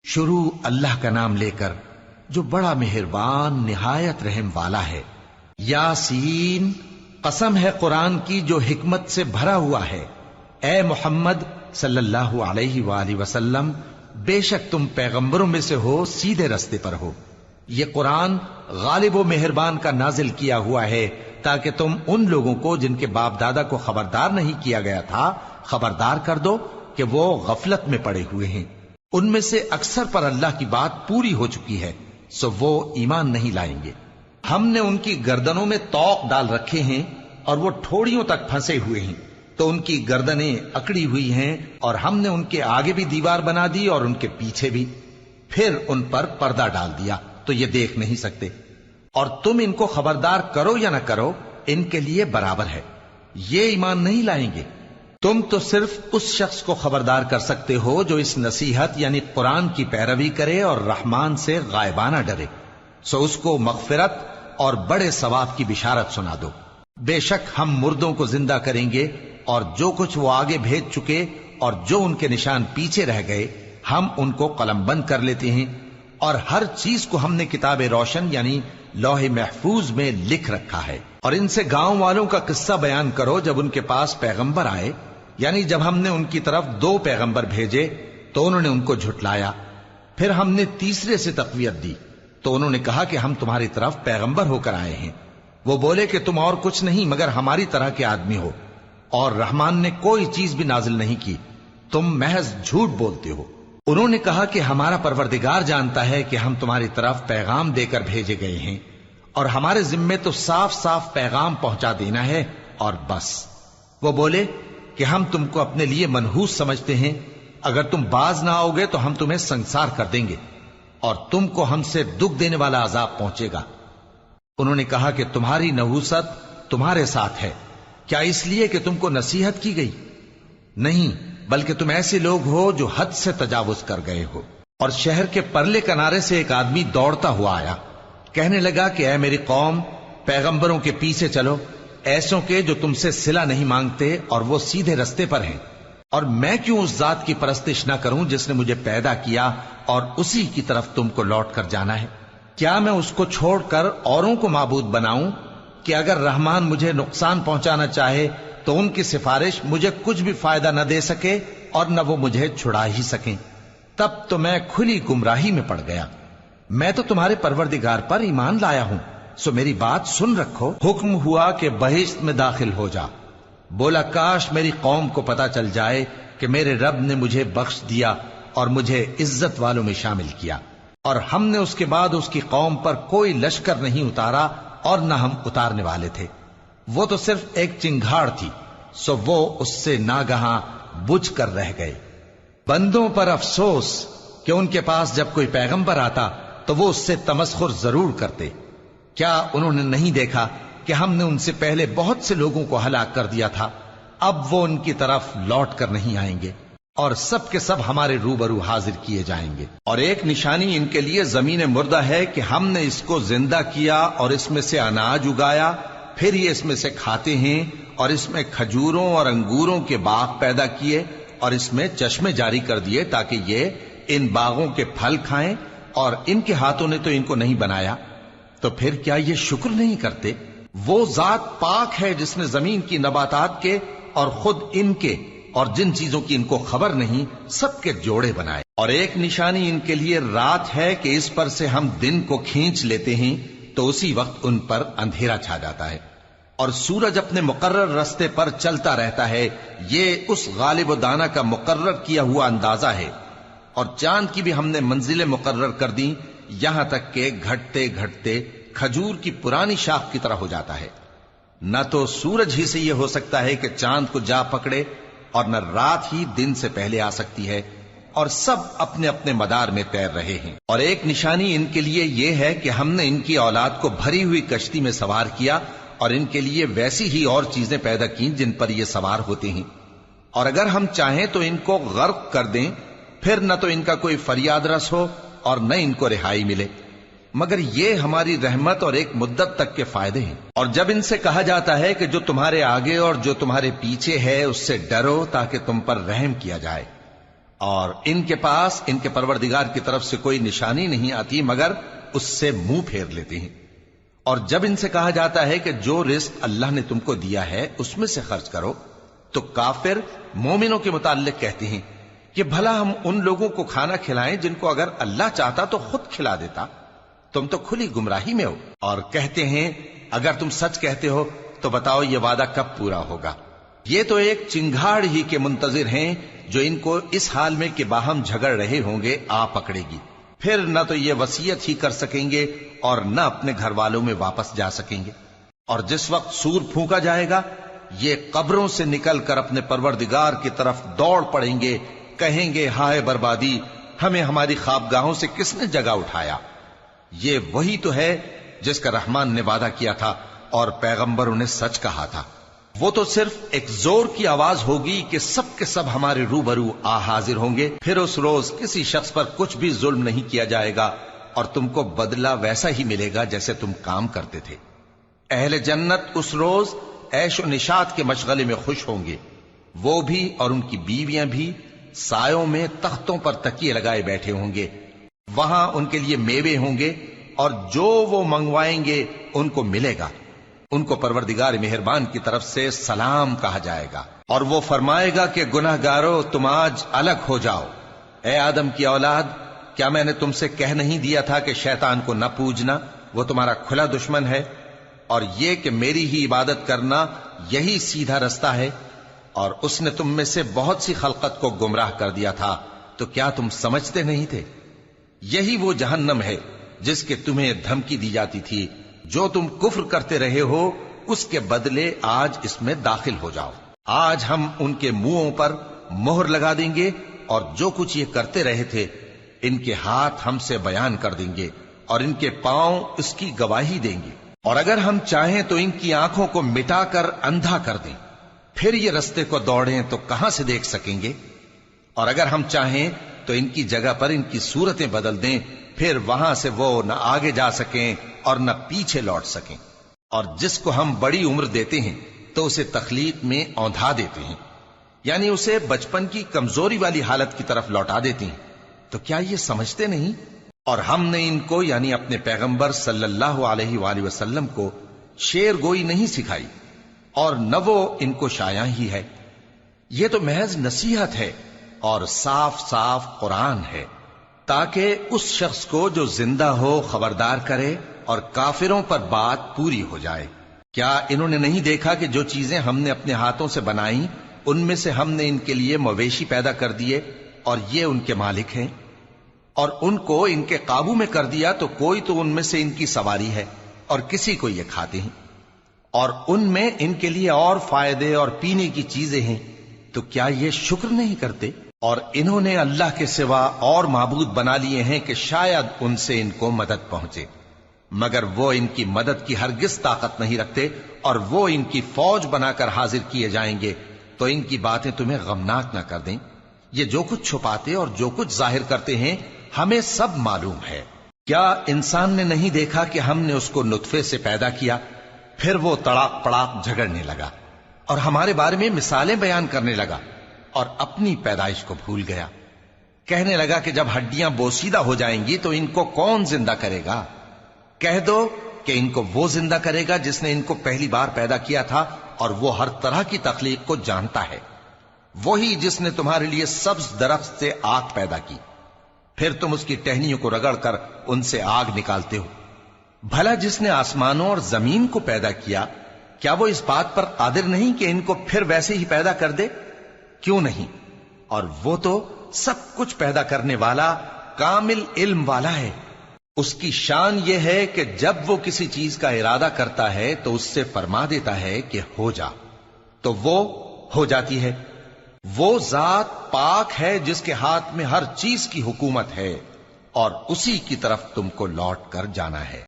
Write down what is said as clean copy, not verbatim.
شروع اللہ کا نام لے کر جو بڑا مہربان نہایت رحم والا ہے۔ یاسین، قسم ہے قرآن کی جو حکمت سے بھرا ہوا ہے۔ اے محمد صلی اللہ علیہ وآلہ وسلم، بے شک تم پیغمبروں میں سے ہو، سیدھے رستے پر ہو۔ یہ قرآن غالب و مہربان کا نازل کیا ہوا ہے تاکہ تم ان لوگوں کو جن کے باپ دادا کو خبردار نہیں کیا گیا تھا خبردار کر دو کہ وہ غفلت میں پڑے ہوئے ہیں۔ ان میں سے اکثر پر اللہ کی بات پوری ہو چکی ہے، سو وہ ایمان نہیں لائیں گے۔ ہم نے ان کی گردنوں میں طوق ڈال رکھے ہیں اور وہ ٹھوڑیوں تک پھنسے ہوئے ہیں، تو ان کی گردنیں اکڑی ہوئی ہیں، اور ہم نے ان کے آگے بھی دیوار بنا دی اور ان کے پیچھے بھی، پھر ان پر پردہ ڈال دیا تو یہ دیکھ نہیں سکتے۔ اور تم ان کو خبردار کرو یا نہ کرو، ان کے لیے برابر ہے، یہ ایمان نہیں لائیں گے۔ تم تو صرف اس شخص کو خبردار کر سکتے ہو جو اس نصیحت یعنی قرآن کی پیروی کرے اور رحمان سے غائبانہ ڈرے، سو اس کو مغفرت اور بڑے ثواب کی بشارت سنا دو۔ بے شک ہم مردوں کو زندہ کریں گے، اور جو کچھ وہ آگے بھیج چکے اور جو ان کے نشان پیچھے رہ گئے ہم ان کو قلم بند کر لیتے ہیں، اور ہر چیز کو ہم نے کتاب روشن یعنی لوح محفوظ میں لکھ رکھا ہے۔ اور ان سے گاؤں والوں کا قصہ بیان کرو جب ان کے پاس پیغمبر آئے، یعنی جب ہم نے ان کی طرف 2 پیغمبر بھیجے تو انہوں نے ان کو جھٹلایا، پھر ہم نے تیسرے سے تقویت دی تو انہوں نے کہا کہ ہم تمہاری طرف پیغمبر ہو کر آئے ہیں۔ وہ بولے کہ تم اور کچھ نہیں مگر ہماری طرح کے آدمی ہو، اور رحمان نے کوئی چیز بھی نازل نہیں کی، تم محض جھوٹ بولتے ہو۔ انہوں نے کہا کہ ہمارا پروردگار جانتا ہے کہ ہم تمہاری طرف پیغام دے کر بھیجے گئے ہیں، اور ہمارے ذمے تو صاف صاف پیغام پہنچا دینا ہے اور بس۔ وہ بولے کہ ہم تم کو اپنے لیے منحوس سمجھتے ہیں، اگر تم باز نہ آؤ گے تو ہم تمہیں سنسار کر دیں گے اور تم کو ہم سے دکھ دینے والا عذاب پہنچے گا۔ انہوں نے کہا کہ تمہاری نحوست تمہارے ساتھ ہے، کیا اس لیے کہ تم کو نصیحت کی گئی؟ نہیں، بلکہ تم ایسے لوگ ہو جو حد سے تجاوز کر گئے ہو۔ اور شہر کے پرلے کنارے سے ایک آدمی دوڑتا ہوا آیا، کہنے لگا کہ اے میری قوم، پیغمبروں کے پیچھے چلو، ایسوں کے جو تم سے صلہ نہیں مانگتے اور وہ سیدھے رستے پر ہیں۔ اور میں کیوں اس ذات کی پرستش نہ کروں جس نے مجھے پیدا کیا اور اسی کی طرف تم کو لوٹ کر جانا ہے؟ کیا میں اس کو چھوڑ کر اوروں کو معبود بناؤں کہ اگر رحمان مجھے نقصان پہنچانا چاہے تو ان کی سفارش مجھے کچھ بھی فائدہ نہ دے سکے اور نہ وہ مجھے چھڑا ہی سکیں؟ تب تو میں کھلی گمراہی میں پڑ گیا۔ میں تو تمہارے پروردگار پر ایمان لایا ہوں، سو میری بات سن رکھو۔ حکم ہوا کہ بہشت میں داخل ہو جا۔ بولا کاش میری قوم کو پتا چل جائے کہ میرے رب نے مجھے بخش دیا اور مجھے عزت والوں میں شامل کیا، اور ہم نے اس کے بعد اس کی قوم پر کوئی لشکر نہیں اتارا اور نہ ہم اتارنے والے تھے۔ وہ تو صرف ایک چنگھاڑ تھی، سو وہ اس سے ناگہاں بجھ کر رہ گئے۔ بندوں پر افسوس کہ ان کے پاس جب کوئی پیغمبر آتا تو وہ اس سے تمسخر ضرور کرتے۔ کیا انہوں نے نہیں دیکھا کہ ہم نے ان سے پہلے بہت سے لوگوں کو ہلاک کر دیا تھا؟ اب وہ ان کی طرف لوٹ کر نہیں آئیں گے، اور سب کے سب ہمارے روبرو حاضر کیے جائیں گے۔ اور ایک نشانی ان کے لیے زمین مردہ ہے کہ ہم نے اس کو زندہ کیا اور اس میں سے اناج اگایا، پھر یہ اس میں سے کھاتے ہیں، اور اس میں کھجوروں اور انگوروں کے باغ پیدا کیے اور اس میں چشمے جاری کر دیے تاکہ یہ ان باغوں کے پھل کھائیں، اور ان کے ہاتھوں نے تو ان کو نہیں بنایا، تو پھر کیا یہ شکر نہیں کرتے؟ وہ ذات پاک ہے جس نے زمین کی نباتات کے اور خود ان کے اور جن چیزوں کی ان کو خبر نہیں سب کے جوڑے بنائے۔ اور ایک نشانی ان کے لیے رات ہے کہ اس پر سے ہم دن کو کھینچ لیتے ہیں تو اسی وقت ان پر اندھیرا چھا جاتا ہے، اور سورج اپنے مقرر رستے پر چلتا رہتا ہے، یہ اس غالب و دانا کا مقرر کیا ہوا اندازہ ہے۔ اور چاند کی بھی ہم نے منزلیں مقرر کر دیں، یہاں تک کہ گھٹتے گھٹتے کھجور کی پرانی شاخ کی طرح ہو جاتا ہے۔ نہ تو سورج ہی سے یہ ہو سکتا ہے کہ چاند کو جا پکڑے، اور نہ رات ہی دن سے پہلے آ سکتی ہے، اور سب اپنے اپنے مدار میں تیر رہے ہیں۔ اور ایک نشانی ان کے لیے یہ ہے کہ ہم نے ان کی اولاد کو بھری ہوئی کشتی میں سوار کیا، اور ان کے لیے ویسی ہی اور چیزیں پیدا کی جن پر یہ سوار ہوتے ہیں، اور اگر ہم چاہیں تو ان کو غرق کر دیں، پھر نہ تو ان کا کوئی فریاد رس ہو اور نہ ان کو رہائی ملے، مگر یہ ہماری رحمت اور ایک مدت تک کے فائدے ہیں۔ اور جب ان سے کہا جاتا ہے کہ جو تمہارے آگے اور جو تمہارے پیچھے ہے اس سے ڈرو تاکہ تم پر رحم کیا جائے، اور ان کے پاس ان کے پروردگار کی طرف سے کوئی نشانی نہیں آتی مگر اس سے منہ پھیر لیتے ہیں۔ اور جب ان سے کہا جاتا ہے کہ جو رزق اللہ نے تم کو دیا ہے اس میں سے خرچ کرو، تو کافر مومنوں کے متعلق کہتے ہیں کہ بھلا ہم ان لوگوں کو کھانا کھلائیں جن کو اگر اللہ چاہتا تو خود کھلا دیتا، تم تو کھلی گمراہی میں ہو۔ اور کہتے ہیں اگر تم سچ کہتے ہو تو بتاؤ یہ وعدہ کب پورا ہوگا؟ یہ تو ایک چنگھاڑ ہی کے منتظر ہیں جو ان کو اس حال میں کہ باہم جھگڑ رہے ہوں گے آ پکڑے گی، پھر نہ تو یہ وصیت ہی کر سکیں گے اور نہ اپنے گھر والوں میں واپس جا سکیں گے۔ اور جس وقت سور پھونکا جائے گا یہ قبروں سے نکل کر اپنے پروردگار کی طرف دوڑ پڑیں گے، کہیں گے ہائے بربادی، ہمیں ہماری خوابگاہوں سے کس نے جگہ اٹھایا۔ یہ وہی تو ہے جس کا رحمان نے وعدہ کیا تھا اور پیغمبروں نے سچ کہا تھا۔ وہ تو صرف ایک زور کی آواز ہوگی کہ سب کے سب ہمارے روبرو آ حاضر ہوں گے، پھر اس روز کسی شخص پر کچھ بھی ظلم نہیں کیا جائے گا اور تم کو بدلہ ویسا ہی ملے گا جیسے تم کام کرتے تھے۔ اہل جنت اس روز عیش و نشاط کے مشغلے میں خوش ہوں گے، وہ بھی اور ان کی بیویاں بھی سایوں میں تختوں پر تکیے لگائے بیٹھے ہوں گے، وہاں ان کے لیے میوے ہوں گے اور جو وہ منگوائیں گے ان کو ملے گا۔ ان کو پروردگار مہربان کی طرف سے سلام کہا جائے گا، اور وہ فرمائے گا کہ گناہ گارو تم آج الگ ہو جاؤ۔ اے آدم کی اولاد، کیا میں نے تم سے کہہ نہیں دیا تھا کہ شیطان کو نہ پوجنا، وہ تمہارا کھلا دشمن ہے، اور یہ کہ میری ہی عبادت کرنا یہی سیدھا رستہ ہے؟ اور اس نے تم میں سے بہت سی خلقت کو گمراہ کر دیا تھا، تو کیا تم سمجھتے نہیں تھے؟ یہی وہ جہنم ہے جس کے تمہیں دھمکی دی جاتی تھی، جو تم کفر کرتے رہے ہو اس کے بدلے آج اس میں داخل ہو جاؤ۔ آج ہم ان کے منہوں پر مہر لگا دیں گے اور جو کچھ یہ کرتے رہے تھے ان کے ہاتھ ہم سے بیان کر دیں گے اور ان کے پاؤں اس کی گواہی دیں گے، اور اگر ہم چاہیں تو ان کی آنکھوں کو مٹا کر اندھا کر دیں، پھر یہ رستے کو دوڑیں تو کہاں سے دیکھ سکیں گے؟ اور اگر ہم چاہیں تو ان کی جگہ پر ان کی صورتیں بدل دیں، پھر وہاں سے وہ نہ آگے جا سکیں اور نہ پیچھے لوٹ سکیں۔ اور جس کو ہم بڑی عمر دیتے ہیں تو اسے تخلیق میں اوندھا دیتے ہیں، یعنی اسے بچپن کی کمزوری والی حالت کی طرف لوٹا دیتے ہیں۔ تو کیا یہ سمجھتے نہیں؟ اور ہم نے ان کو یعنی اپنے پیغمبر صلی اللہ علیہ وآلہ وسلم کو شعر گوئی نہیں سکھائی، اور نہ وہ ان کو شایع ہی ہے، یہ تو محض نصیحت ہے اور صاف صاف قرآن ہے، تاکہ اس شخص کو جو زندہ ہو خبردار کرے اور کافروں پر بات پوری ہو جائے۔ کیا انہوں نے نہیں دیکھا کہ جو چیزیں ہم نے اپنے ہاتھوں سے بنائیں ان میں سے ہم نے ان کے لیے مویشی پیدا کر دیے اور یہ ان کے مالک ہیں، اور ان کو ان کے قابو میں کر دیا تو کوئی تو ان میں سے ان کی سواری ہے اور کسی کو یہ کھاتے ہیں، اور ان میں ان کے لیے اور فائدے اور پینے کی چیزیں ہیں، تو کیا یہ شکر نہیں کرتے؟ اور انہوں نے اللہ کے سوا اور معبود بنا لیے ہیں کہ شاید ان سے ان کو مدد پہنچے، مگر وہ ان کی مدد کی ہرگز طاقت نہیں رکھتے، اور وہ ان کی فوج بنا کر حاضر کیے جائیں گے تو ان کی باتیں تمہیں غمناک نہ کر دیں۔ یہ جو کچھ چھپاتے اور جو کچھ ظاہر کرتے ہیں ہمیں سب معلوم ہے۔ کیا انسان نے نہیں دیکھا کہ ہم نے اس کو نطفے سے پیدا کیا، پھر وہ تڑاک پڑاک جھگڑنے لگا اور ہمارے بارے میں مثالیں بیان کرنے لگا اور اپنی پیدائش کو بھول گیا، کہنے لگا کہ جب ہڈیاں بوسیدہ ہو جائیں گی تو ان کو کون زندہ کرے گا؟ کہہ دو کہ ان کو وہ زندہ کرے گا جس نے ان کو پہلی بار پیدا کیا تھا، اور وہ ہر طرح کی تخلیق کو جانتا ہے، وہی جس نے تمہارے لیے سبز درخت سے آگ پیدا کی، پھر تم اس کی ٹہنیوں کو رگڑ کر ان سے آگ نکالتے ہو۔ بھلا جس نے آسمانوں اور زمین کو پیدا کیا، کیا وہ اس بات پر قادر نہیں کہ ان کو پھر ویسے ہی پیدا کر دے؟ کیوں نہیں؟ اور وہ تو سب کچھ پیدا کرنے والا کامل علم والا ہے۔ اس کی شان یہ ہے کہ جب وہ کسی چیز کا ارادہ کرتا ہے تو اس سے فرما دیتا ہے کہ ہو جا، تو وہ ہو جاتی ہے۔ وہ ذات پاک ہے جس کے ہاتھ میں ہر چیز کی حکومت ہے، اور اسی کی طرف تم کو لوٹ کر جانا ہے۔